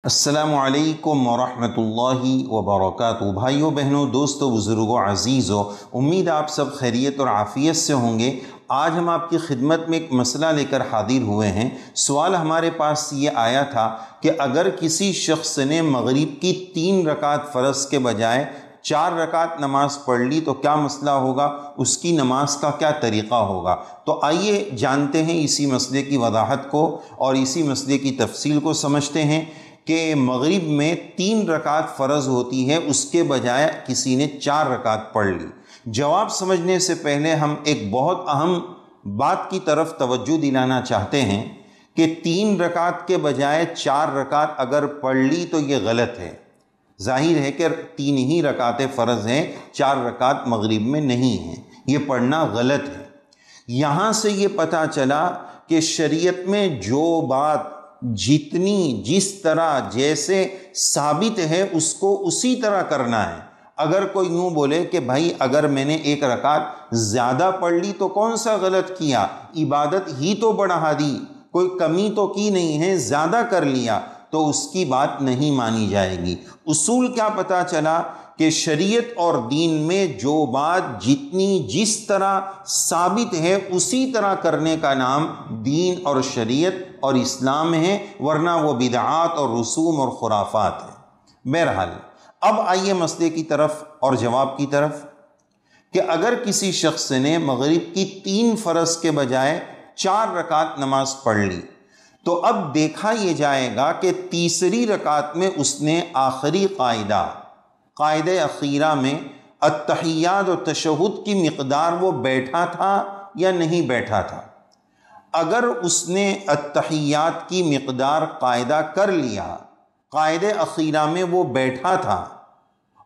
السلام علیکم ورحمۃ اللہ وبرکاتہ۔ بھائیوں بہنوں، دوستوں، بزرگوں، عزیزوں، امید آپ سب خیریت اور عافیت سے ہوں گے۔ آج ہم آپ کی خدمت میں ایک مسئلہ لے کر حاضر ہوئے ہیں۔ سوال ہمارے پاس یہ آیا تھا کہ اگر کسی شخص نے مغرب کی 3 رکعت فرض کے بجائے 4 رکعت نماز پڑھ لی تو کیا مسئلہ ہوگا، اس کی نماز کا کیا طریقہ ہوگا؟ تو آئیے جانتے ہیں اسی مسئلے کی وضاحت کو اور اسی مسئلے کی تفصیل کو سمجھتے ہیں کہ مغرب میں 3 رکعت فرض ہوتی ہے، اس کے بجائے کسی نے 4 رکعت پڑھ لی۔ جواب سمجھنے سے پہلے ہم ایک بہت اہم بات کی طرف توجہ دلانا چاہتے ہیں کہ 3 رکعت کے بجائے 4 رکعت اگر پڑھ لی تو یہ غلط ہے۔ ظاہر ہے کہ 3 ہی رکعتیں فرض ہیں، 4 رکعت مغرب میں نہیں ہیں، یہ پڑھنا غلط ہے۔ یہاں سے یہ پتہ چلا کہ شریعت میں جو بات جتنی جس طرح جیسے ثابت ہے اس کو اسی طرح کرنا ہے۔ اگر کوئی یوں بولے کہ بھائی اگر میں نے 1 رکعت زیادہ پڑھ لی تو کون سا غلط کیا، عبادت ہی تو بڑھا دی، کوئی کمی تو کی نہیں ہے، زیادہ کر لیا، تو اس کی بات نہیں مانی جائے گی۔ اصول کیا پتہ چلا کہ شریعت اور دین میں جو بات جتنی جس طرح ثابت ہے اسی طرح کرنے کا نام دین اور شریعت اور اسلام ہے، ورنہ وہ بدعات اور رسوم اور خرافات ہے۔ بہرحال اب آئیے مسئلے کی طرف اور جواب کی طرف کہ اگر کسی شخص نے مغرب کی 3 فرض کے بجائے 4 رکعت نماز پڑھ لی تو اب دیکھا یہ جائے گا کہ تیسری رکعت میں اس نے آخری قاعدہ اخیرہ میں التحیات و تشہد کی مقدار وہ بیٹھا تھا یا نہیں بیٹھا تھا۔ اگر اس نے التحیات کی مقدار قاعدہ کر لیا، قاعدہ اخیرہ میں وہ بیٹھا تھا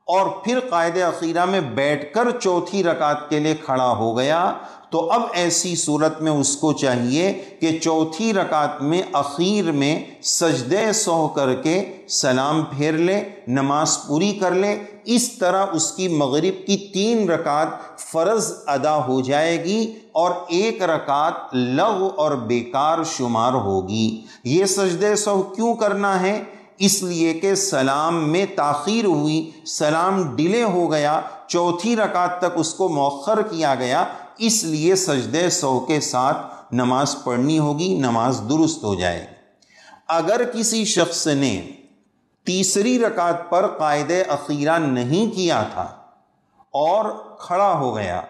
اور پھر قاعدہ اخیرہ میں بیٹھ کر چوتھی رکعت کے لیے کھڑا ہو گیا، تو اب ایسی صورت میں اس کو چاہیے کہ چوتھی رکعت میں اخیر میں سجدہ سہو کر کے سلام پھیر لے، نماز پوری کر لے۔ اس طرح اس کی مغرب کی 3 رکعت فرض ادا ہو جائے گی اور 1 رکعت لغو اور بیکار شمار ہوگی۔ یہ سجدہ سہو کیوں کرنا ہے؟ اس لیے کہ سلام میں تاخیر ہوئی، سلام ڈیلے ہو گیا، چوتھی رکعت تک اس کو مؤخر کیا گیا، اس لیے سجدہ سہو کے ساتھ نماز پڑھنی ہوگی، نماز درست ہو جائے گی۔ اگر کسی شخص نے تیسری رکعت پر قاعدہ اخیرہ نہیں کیا تھا اور کھڑا ہو گیا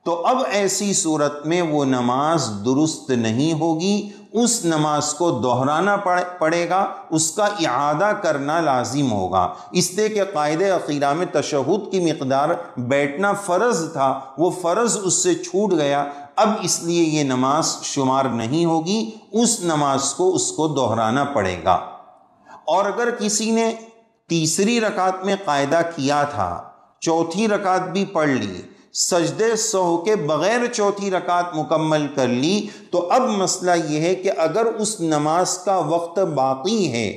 تو اب ایسی صورت میں وہ نماز درست نہیں ہوگی، اس نماز کو دہرانا پڑے گا، اس کا اعادہ کرنا لازم ہوگا، اس لیے کہ قاعدہ اخیرہ میں تشہد کی مقدار بیٹھنا فرض تھا، وہ فرض اس سے چھوٹ گیا، اب اس لیے یہ نماز شمار نہیں ہوگی، اس نماز کو اس کو دہرانا پڑے گا۔ اور اگر کسی نے تیسری رکعت میں قاعدہ کیا تھا، چوتھی رکعت بھی پڑھ لی، سجدہ سہو کے بغیر چوتھی رکعت مکمل کر لی، تو اب مسئلہ یہ ہے کہ اگر اس نماز کا وقت باقی ہے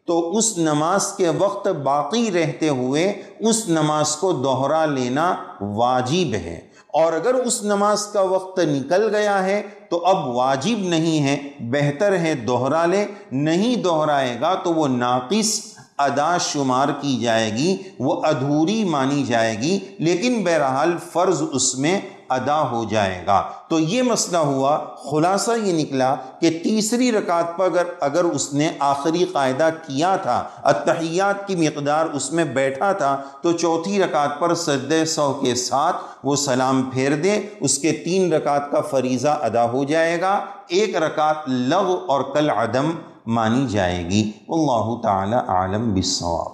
تو اس نماز کے وقت باقی رہتے ہوئے اس نماز کو دوہرا لینا واجب ہے، اور اگر اس نماز کا وقت نکل گیا ہے تو اب واجب نہیں ہے، بہتر ہے دوہرا لے، نہیں دوہرائے گا تو وہ ناقص ادا شمار کی جائے گی، وہ ادھوری مانی جائے گی، لیکن بہرحال فرض اس میں ادا ہو جائے گا۔ تو یہ مسئلہ ہوا، خلاصہ یہ نکلا کہ تیسری رکعت پر اگر اس نے آخری قاعدہ کیا تھا، التحیات کی مقدار اس میں بیٹھا تھا، تو چوتھی رکعت پر سجدہ سہو کے ساتھ وہ سلام پھیر دے، اس کے 3 رکعت کا فریضہ ادا ہو جائے گا، 1 رکعت لغو اور کالعدم مانی جائے گی۔ واللہ تعالی اعلم بالصواب۔